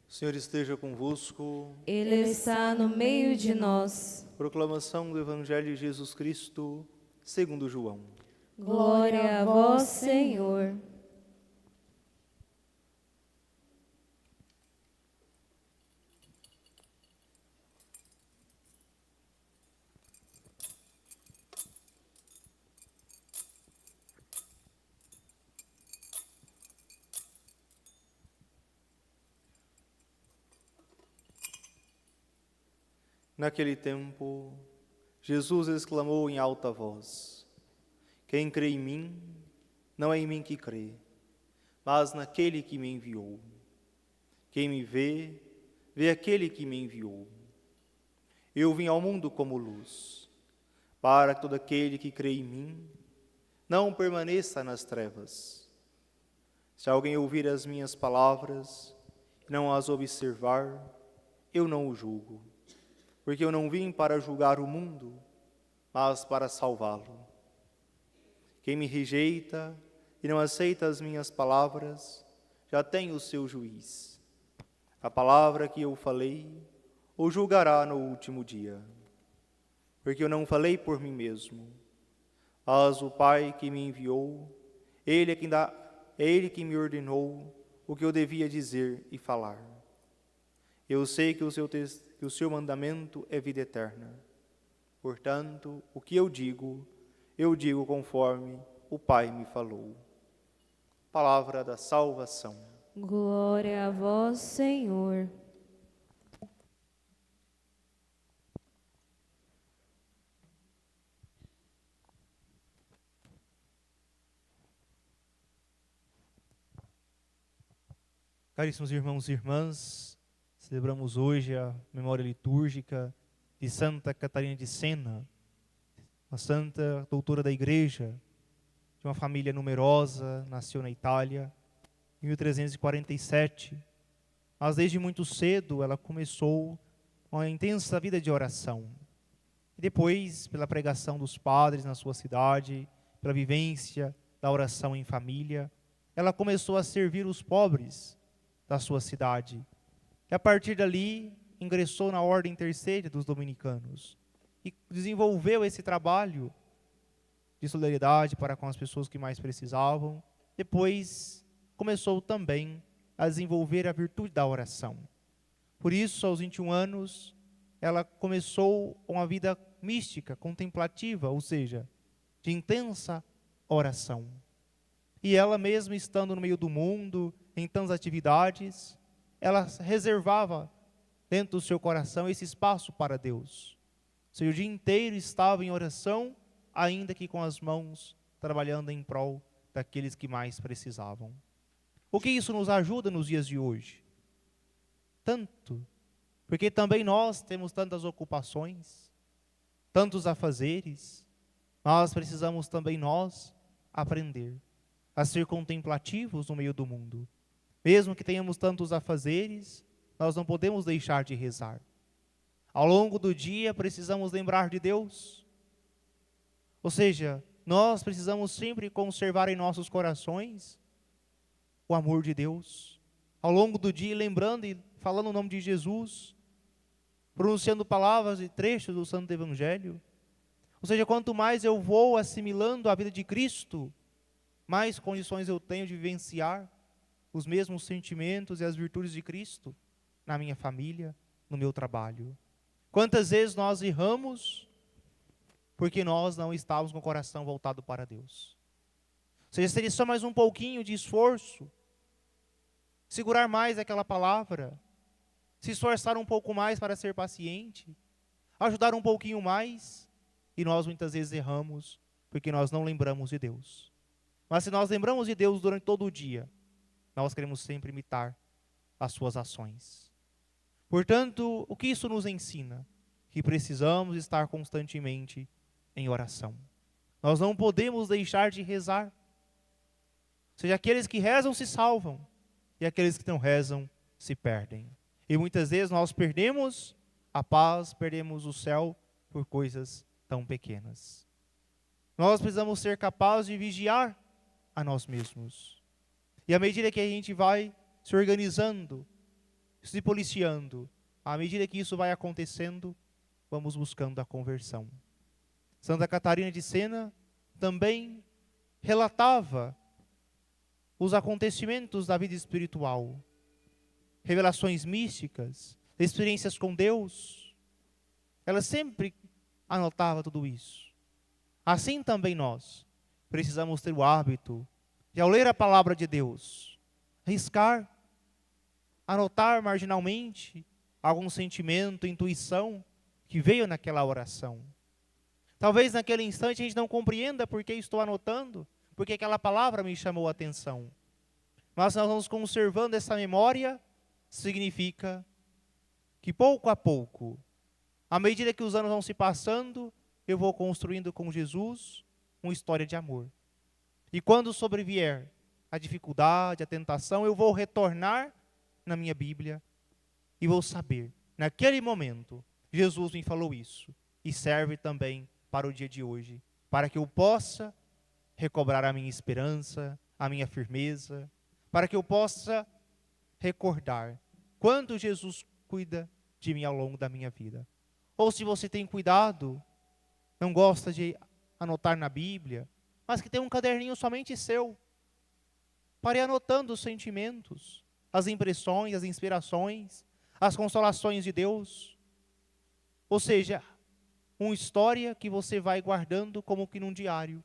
O Senhor esteja convosco. Ele está no meio de nós. Proclamação do Evangelho de Jesus Cristo, segundo João. Glória a vós, Senhor. Naquele tempo, Jesus exclamou em alta voz: Quem crê em mim, não é em mim que crê, mas naquele que me enviou. Quem me vê, vê aquele que me enviou. Eu vim ao mundo como luz, para que todo aquele que crê em mim não permaneça nas trevas. Se alguém ouvir as minhas palavras e não as observar, eu não o julgo, porque eu não vim para julgar o mundo, mas para salvá-lo. Quem me rejeita e não aceita as minhas palavras, já tem o seu juiz. A palavra que eu falei, o julgará no último dia. Porque eu não falei por mim mesmo, mas o Pai que me enviou, é Ele que me ordenou o que eu devia dizer e falar. Eu sei que o seu mandamento é vida eterna. Portanto, o que eu digo conforme o Pai me falou. Palavra da salvação. Glória a vós, Senhor. Caríssimos irmãos e irmãs, celebramos hoje a memória litúrgica de Santa Catarina de Sena, uma santa doutora da Igreja, de uma família numerosa, nasceu na Itália em 1347, mas desde muito cedo ela começou uma intensa vida de oração. E depois, pela pregação dos padres na sua cidade, pela vivência da oração em família, ela começou a servir os pobres da sua cidade. E a partir dali, ingressou na ordem terceira dos dominicanos e desenvolveu esse trabalho de solidariedade para com as pessoas que mais precisavam. Depois, começou também a desenvolver a virtude da oração. Por isso, aos 21 anos, ela começou uma vida mística, contemplativa, ou seja, de intensa oração. E ela mesma, estando no meio do mundo, em tantas atividades, ela reservava dentro do seu coração esse espaço para Deus. Ou seja, o dia inteiro estava em oração, ainda que com as mãos trabalhando em prol daqueles que mais precisavam. O que isso nos ajuda nos dias de hoje? Tanto, porque também nós temos tantas ocupações, tantos afazeres, mas precisamos também nós aprender a ser contemplativos no meio do mundo. Mesmo que tenhamos tantos afazeres, nós não podemos deixar de rezar. Ao longo do dia precisamos lembrar de Deus. Ou seja, nós precisamos sempre conservar em nossos corações o amor de Deus. Ao longo do dia, lembrando e falando o nome de Jesus, pronunciando palavras e trechos do Santo Evangelho. Ou seja, quanto mais eu vou assimilando a vida de Cristo, mais condições eu tenho de vivenciar os mesmos sentimentos e as virtudes de Cristo na minha família, no meu trabalho. Quantas vezes nós erramos porque nós não estávamos com o coração voltado para Deus. Ou seja, seria só mais um pouquinho de esforço, segurar mais aquela palavra, se esforçar um pouco mais para ser paciente, ajudar um pouquinho mais, e nós muitas vezes erramos porque nós não lembramos de Deus. Mas se nós lembramos de Deus durante todo o dia, nós queremos sempre imitar as suas ações. Portanto, o que isso nos ensina? Que precisamos estar constantemente em oração. Nós não podemos deixar de rezar. Ou seja, aqueles que rezam se salvam, e aqueles que não rezam se perdem. E muitas vezes nós perdemos a paz, perdemos o céu por coisas tão pequenas. Nós precisamos ser capazes de vigiar a nós mesmos. E à medida que a gente vai se organizando, se policiando. À medida que isso vai acontecendo, vamos buscando a conversão. Santa Catarina de Sena também relatava os acontecimentos da vida espiritual, revelações místicas, experiências com Deus. Ela sempre anotava tudo isso. Assim também nós precisamos ter o hábito de, ao ler a palavra de Deus, riscar, anotar marginalmente algum sentimento, intuição que veio naquela oração. Talvez naquele instante a gente não compreenda por que estou anotando, porque aquela palavra me chamou a atenção. Mas nós vamos conservando essa memória, significa que pouco a pouco, à medida que os anos vão se passando, eu vou construindo com Jesus uma história de amor. E quando sobrevier a dificuldade, a tentação, eu vou retornar na minha Bíblia e vou saber, naquele momento, Jesus me falou isso. E serve também para o dia de hoje, para que eu possa recobrar a minha esperança, a minha firmeza, para que eu possa recordar quanto Jesus cuida de mim ao longo da minha vida. Ou se você tem cuidado, não gosta de anotar na Bíblia, mas que tem um caderninho somente seu, para ir anotando os sentimentos, as impressões, as inspirações, as consolações de Deus. Ou seja, uma história que você vai guardando como que num diário.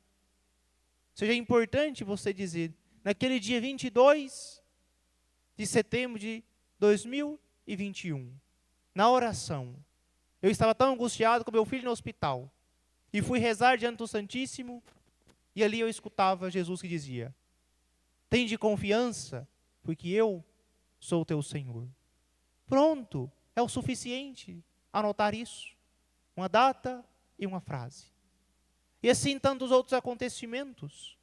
Seja importante você dizer, naquele dia 22 de setembro de 2021, na oração, eu estava tão angustiado com meu filho no hospital, e fui rezar diante do Santíssimo, e ali eu escutava Jesus que dizia, tende confiança, porque eu sou o teu Senhor. Pronto, é o suficiente anotar isso. Uma data e uma frase. E assim tantos outros acontecimentos.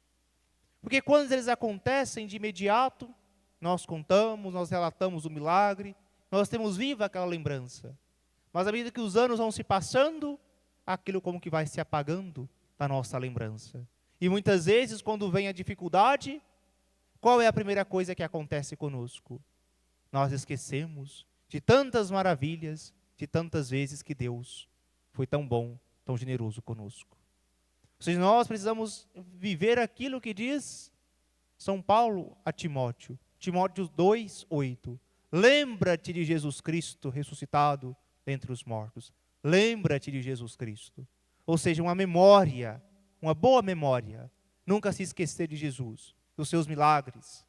Porque quando eles acontecem de imediato, nós contamos, nós relatamos o milagre, nós temos viva aquela lembrança. Mas à medida que os anos vão se passando, aquilo como que vai se apagando da nossa lembrança. E muitas vezes, quando vem a dificuldade, qual é a primeira coisa que acontece conosco? Nós esquecemos de tantas maravilhas, de tantas vezes que Deus foi tão bom, tão generoso conosco. Ou seja, nós precisamos viver aquilo que diz São Paulo a Timóteo. Timóteo 2:8. Lembra-te de Jesus Cristo ressuscitado dentre os mortos. Lembra-te de Jesus Cristo. Ou seja, uma memória, uma boa memória. Nunca se esquecer de Jesus, dos seus milagres,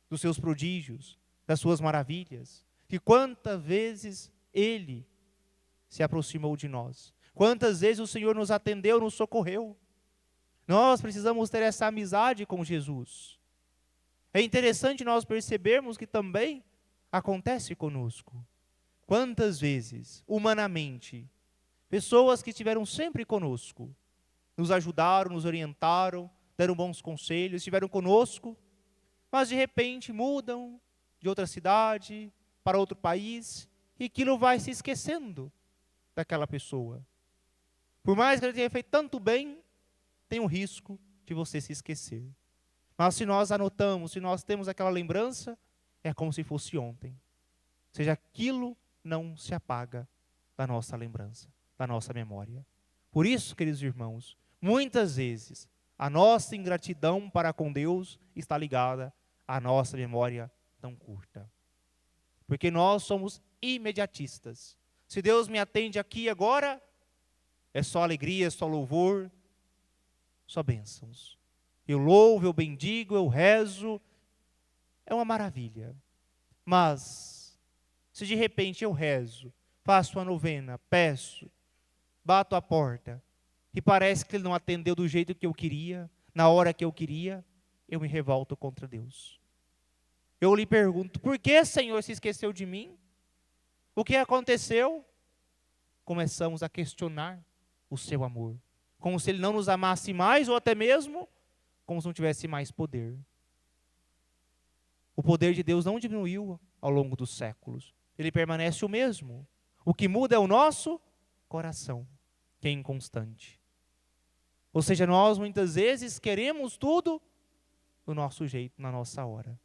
dos seus prodígios, das suas maravilhas. De quantas vezes Ele se aproximou de nós. Quantas vezes o Senhor nos atendeu, nos socorreu. Nós precisamos ter essa amizade com Jesus. É interessante nós percebermos que também acontece conosco. Quantas vezes, humanamente, pessoas que estiveram sempre conosco, nos ajudaram, nos orientaram, deram bons conselhos, estiveram conosco, mas de repente mudam de outra cidade para outro país, e aquilo vai se esquecendo daquela pessoa. Por mais que ele tenha feito tanto bem, tem um risco de você se esquecer. Mas se nós anotamos, se nós temos aquela lembrança, é como se fosse ontem. Ou seja, aquilo não se apaga da nossa lembrança, da nossa memória. Por isso, queridos irmãos, muitas vezes a nossa ingratidão para com Deus está ligada à nossa memória tão curta. Porque nós somos imediatistas. Se Deus me atende aqui agora, é só alegria, é só louvor, só bênçãos. Eu louvo, eu bendigo, eu rezo, é uma maravilha. Mas, se de repente eu rezo, faço uma novena, peço, bato a porta, e parece que Ele não atendeu do jeito que eu queria, na hora que eu queria, eu me revolto contra Deus. Eu lhe pergunto, por que, Senhor, se esqueceu de mim? O que aconteceu? Começamos a questionar o seu amor, como se Ele não nos amasse mais, ou até mesmo como se não tivesse mais poder. O poder de Deus não diminuiu ao longo dos séculos, Ele permanece o mesmo. O que muda é o nosso coração, que é inconstante. Ou seja, nós muitas vezes queremos tudo do nosso jeito, na nossa hora.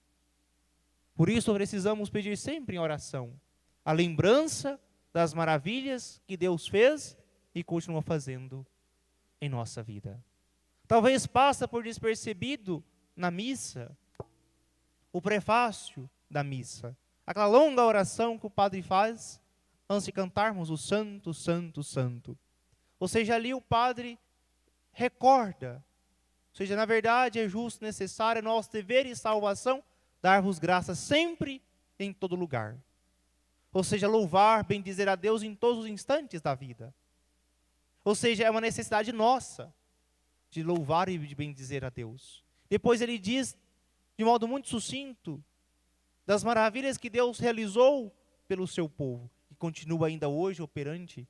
Por isso precisamos pedir sempre em oração a lembrança das maravilhas que Deus fez e continua fazendo em nossa vida. Talvez passa por despercebido na missa, o prefácio da missa, aquela longa oração que o padre faz antes de cantarmos o Santo, Santo, Santo. Ou seja, ali o padre recorda, ou seja, na verdade é justo, necessário, é nosso dever e salvação, dar-vos graças sempre, em todo lugar. Ou seja, louvar, bendizer a Deus em todos os instantes da vida. Ou seja, é uma necessidade nossa de louvar e de bendizer a Deus. Depois ele diz, de modo muito sucinto, das maravilhas que Deus realizou pelo seu povo, e continua ainda hoje operante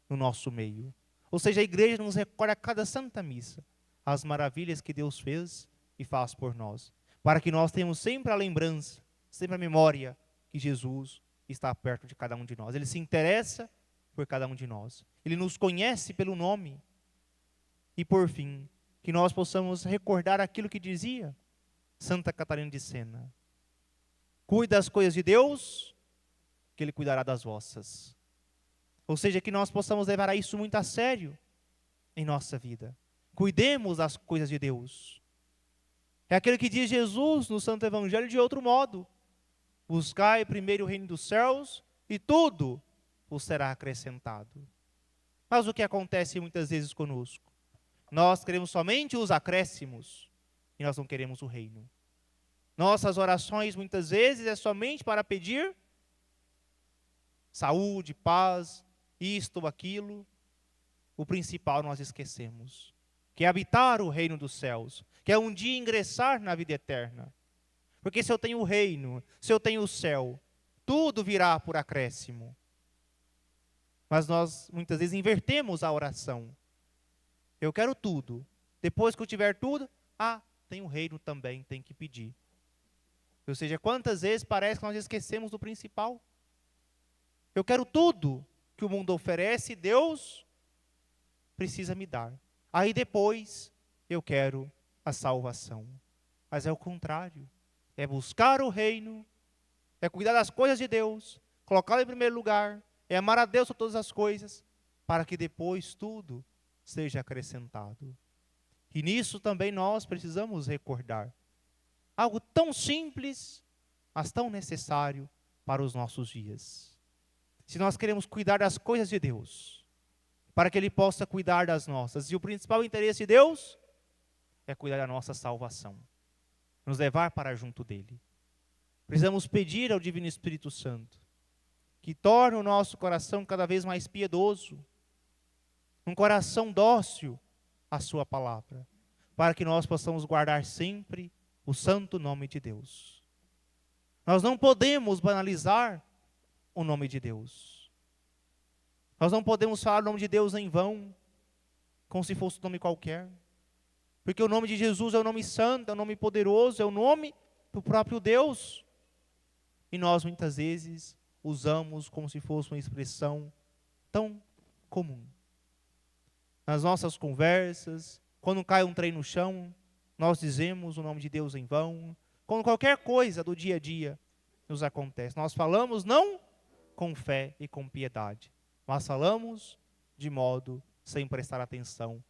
no nosso meio. Ou seja, a igreja nos recorda a cada santa missa as maravilhas que Deus fez e faz por nós, para que nós tenhamos sempre a lembrança, sempre a memória que Jesus está perto de cada um de nós. Ele se interessa por cada um de nós. Ele nos conhece pelo nome. E por fim, que nós possamos recordar aquilo que dizia Santa Catarina de Sena: cuide das coisas de Deus, que Ele cuidará das vossas. Ou seja, que nós possamos levar isso muito a sério em nossa vida. Cuidemos das coisas de Deus. É aquilo que diz Jesus no Santo Evangelho de outro modo: buscai primeiro o reino dos céus e tudo vos será acrescentado. Mas o que acontece muitas vezes conosco? Nós queremos somente os acréscimos e nós não queremos o reino. Nossas orações muitas vezes é somente para pedir saúde, paz, isto ou aquilo. O principal nós esquecemos, que é habitar o reino dos céus, que é um dia ingressar na vida eterna. Porque se eu tenho o reino, se eu tenho o céu, tudo virá por acréscimo. Mas nós muitas vezes invertemos a oração. Eu quero tudo. Depois que eu tiver tudo, tem o reino também, tem que pedir. Ou seja, quantas vezes parece que nós esquecemos do principal. Eu quero tudo que o mundo oferece, Deus precisa me dar. Aí depois eu quero a salvação. Mas é o contrário. É buscar o reino, é cuidar das coisas de Deus, colocá-lo em primeiro lugar, é amar a Deus por todas as coisas, para que depois tudo seja acrescentado. E nisso também nós precisamos recordar. Algo tão simples, mas tão necessário para os nossos dias. Se nós queremos cuidar das coisas de Deus, para que Ele possa cuidar das nossas, e o principal interesse de Deus é cuidar da nossa salvação, nos levar para junto dEle. Precisamos pedir ao Divino Espírito Santo que torne o nosso coração cada vez mais piedoso, um coração dócil à sua palavra, para que nós possamos guardar sempre o santo nome de Deus. Nós não podemos banalizar o nome de Deus. Nós não podemos falar o nome de Deus em vão, como se fosse um nome qualquer. Porque o nome de Jesus é um nome santo, é um nome poderoso, é o nome do próprio Deus. E nós muitas vezes usamos como se fosse uma expressão tão comum. Nas nossas conversas, quando cai um trem no chão, nós dizemos o nome de Deus em vão. Quando qualquer coisa do dia a dia nos acontece, nós falamos não com fé e com piedade, mas falamos de modo sem prestar atenção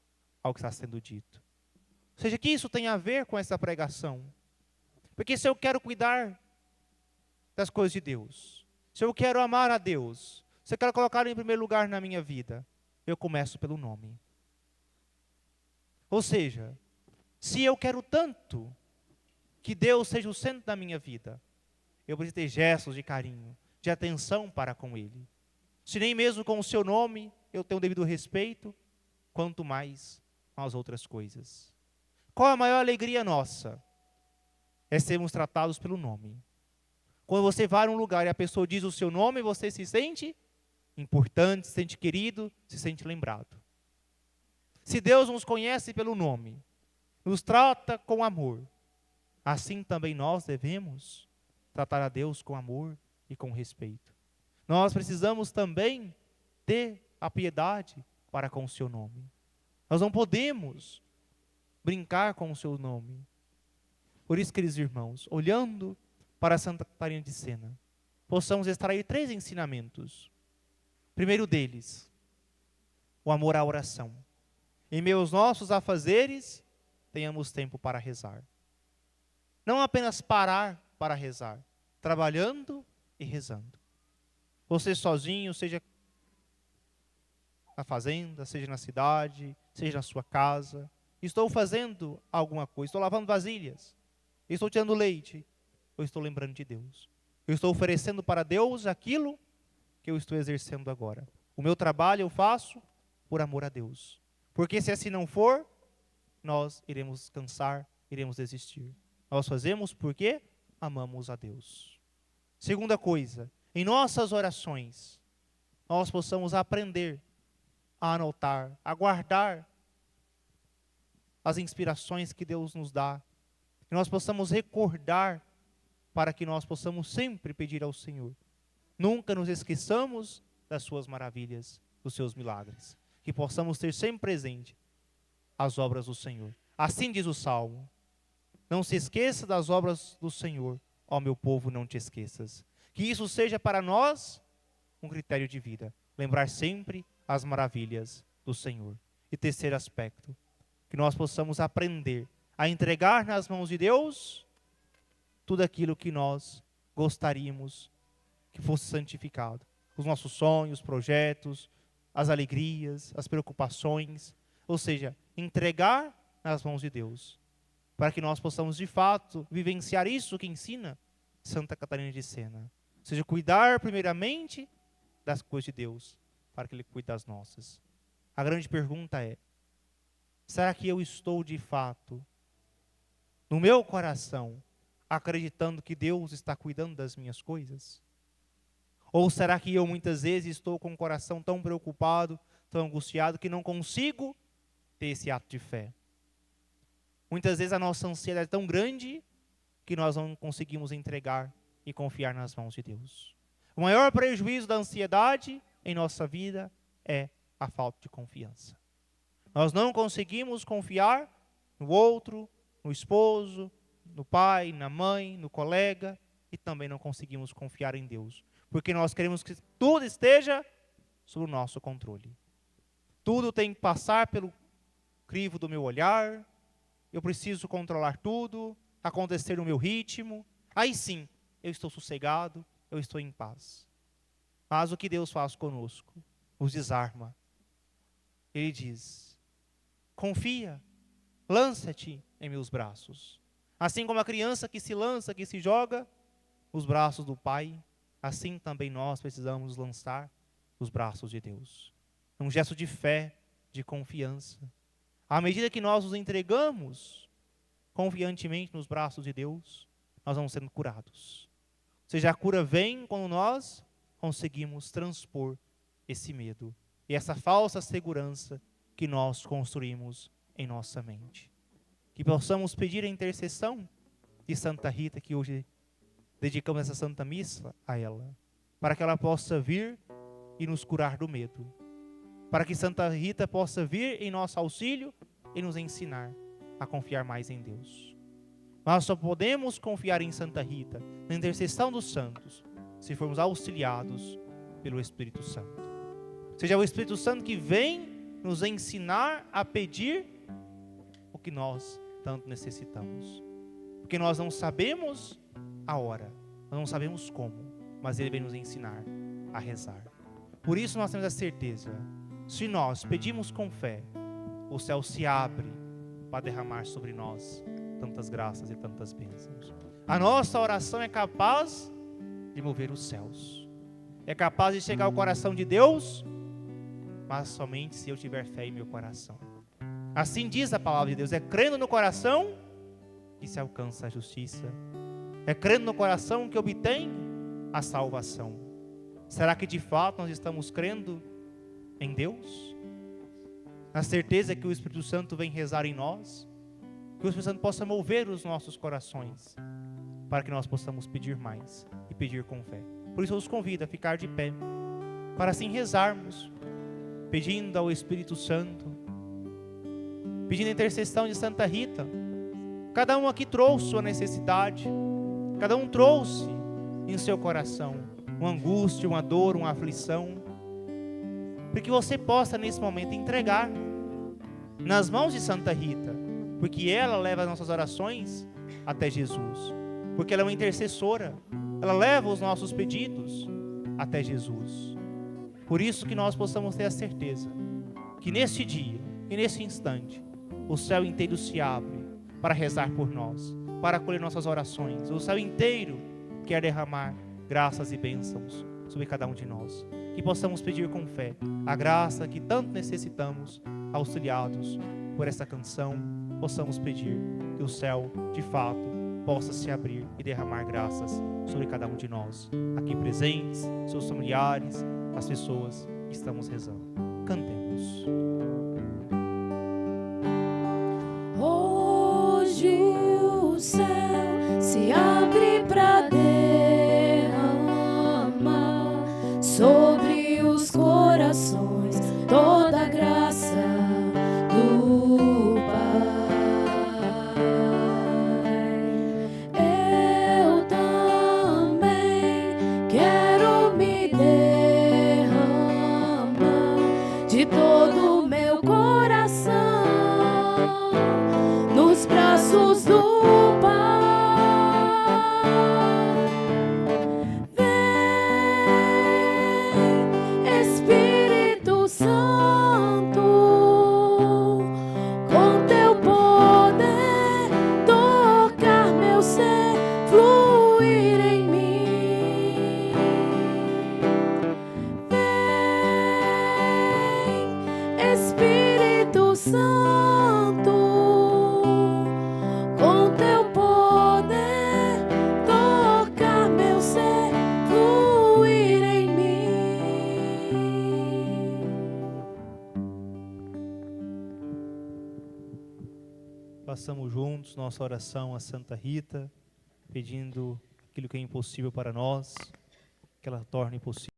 ao que está sendo dito. Ou seja, que isso tem a ver com essa pregação. Porque se eu quero cuidar das coisas de Deus, se eu quero amar a Deus, se eu quero colocá-lo em primeiro lugar na minha vida, eu começo pelo nome. Ou seja, se eu quero tanto que Deus seja o centro da minha vida, eu preciso ter gestos de carinho, de atenção para com Ele. Se nem mesmo com o seu nome eu tenho o devido respeito, quanto mais com as outras coisas. Qual a maior alegria nossa? É sermos tratados pelo nome. Quando você vai a um lugar e a pessoa diz o seu nome, você se sente importante, se sente querido, se sente lembrado. Se Deus nos conhece pelo nome, nos trata com amor, assim também nós devemos tratar a Deus com amor e com respeito. Nós precisamos também ter a piedade para com o seu nome. Nós não podemos brincar com o seu nome. Por isso, queridos irmãos, olhando para Santa Catarina de Sena, possamos extrair 3 ensinamentos. Primeiro deles, o amor à oração. Em meio aos nossos afazeres, tenhamos tempo para rezar. Não apenas parar para rezar, trabalhando e rezando. Você sozinho, seja na fazenda, seja na cidade, seja na sua casa. Estou fazendo alguma coisa, estou lavando vasilhas, estou tirando leite, eu estou lembrando de Deus. Eu estou oferecendo para Deus aquilo que eu estou exercendo agora. O meu trabalho eu faço por amor a Deus. Porque se assim não for, nós iremos cansar, iremos desistir. Nós fazemos porque amamos a Deus. Segunda coisa, em nossas orações, nós possamos aprender a anotar, a guardar as inspirações que Deus nos dá. Que nós possamos recordar para que nós possamos sempre pedir ao Senhor. Nunca nos esqueçamos das suas maravilhas, dos seus milagres. Que possamos ter sempre presente as obras do Senhor. Assim diz o Salmo: não se esqueça das obras do Senhor, ó meu povo, não te esqueças. Que isso seja para nós um critério de vida. Lembrar sempre as maravilhas do Senhor. E terceiro aspecto, que nós possamos aprender a entregar nas mãos de Deus tudo aquilo que nós gostaríamos que fosse santificado. Os nossos sonhos, projetos, as alegrias, as preocupações. Ou seja, entregar nas mãos de Deus. Para que nós possamos, de fato, vivenciar isso que ensina Santa Catarina de Sena. Ou seja, cuidar primeiramente das coisas de Deus, para que Ele cuide das nossas. A grande pergunta é: será que eu estou, de fato, no meu coração, acreditando que Deus está cuidando das minhas coisas? Ou será que eu muitas vezes estou com o coração tão preocupado, tão angustiado, que não consigo ter esse ato de fé? Muitas vezes a nossa ansiedade é tão grande que nós não conseguimos entregar e confiar nas mãos de Deus. O maior prejuízo da ansiedade em nossa vida é a falta de confiança. Nós não conseguimos confiar no outro, no esposo, no pai, na mãe, no colega, e também não conseguimos confiar em Deus. Porque nós queremos que tudo esteja sob o nosso controle. Tudo tem que passar pelo crivo do meu olhar. Eu preciso controlar tudo, acontecer no meu ritmo. Aí sim, eu estou sossegado, eu estou em paz. Mas o que Deus faz conosco? Nos desarma. Ele diz: confia, lança-te em meus braços. Assim como a criança que se lança, que se joga nos braços do Pai, assim também nós precisamos lançar nos braços de Deus. Um gesto de fé, de confiança. À medida que nós nos entregamos confiantemente nos braços de Deus, nós vamos sendo curados. Ou seja, a cura vem quando nós conseguimos transpor esse medo e essa falsa segurança que nós construímos em nossa mente. Que possamos pedir a intercessão de Santa Rita, que hoje dedicamos essa Santa Missa a ela, para que ela possa vir e nos curar do medo. Para que Santa Rita possa vir em nosso auxílio e nos ensinar a confiar mais em Deus. Nós só podemos confiar em Santa Rita, na intercessão dos santos, se formos auxiliados pelo Espírito Santo. Seja o Espírito Santo que vem nos ensinar a pedir o que nós tanto necessitamos. Porque nós não sabemos a hora, nós não sabemos como, mas Ele vem nos ensinar a rezar. Por isso nós temos a certeza, se nós pedimos com fé, o céu se abre para derramar sobre nós tantas graças e tantas bênçãos. A nossa oração é capaz de mover os céus. É capaz de chegar ao coração de Deus, mas somente se eu tiver fé em meu coração. Assim diz a palavra de Deus: é crendo no coração que se alcança a justiça. É crendo no coração que obtém a salvação. Será que de fato nós estamos crendo em Deus? Na certeza que o Espírito Santo vem rezar em nós? Que o Espírito Santo possa mover os nossos corações, para que nós possamos pedir mais e pedir com fé. Por isso eu os convido a ficar de pé, para assim rezarmos, pedindo ao Espírito Santo, pedindo a intercessão de Santa Rita. Cada um aqui trouxe sua necessidade, cada um trouxe em seu coração uma angústia, uma dor, uma aflição, para que você possa nesse momento entregar nas mãos de Santa Rita, porque ela leva as nossas orações até Jesus, porque ela é uma intercessora, ela leva os nossos pedidos até Jesus. Por isso que nós possamos ter a certeza que neste dia e nesse instante o céu inteiro se abre para rezar por nós, para acolher nossas orações. O céu inteiro quer derramar graças e bênçãos sobre cada um de nós. Que possamos pedir com fé a graça que tanto necessitamos, auxiliados por essa canção, possamos pedir que o céu, de fato, possa se abrir e derramar graças sobre cada um de nós, aqui presentes, seus familiares, as pessoas que estamos rezando. Cantemos. Hoje o céu se abre para derramar sobre os corações toda a graça do Pai. Eu também quero me derramar de todo o meu coração nos braços do Pai. Vem, Espírito Santo, com teu poder tocar meu ser, fluir em mim. Vem, Espírito Santo, com teu poder tocar meu ser, fluir em mim. Façamos juntos nossa oração a Santa Rita, pedindo aquilo que é impossível para nós, que ela torne possível.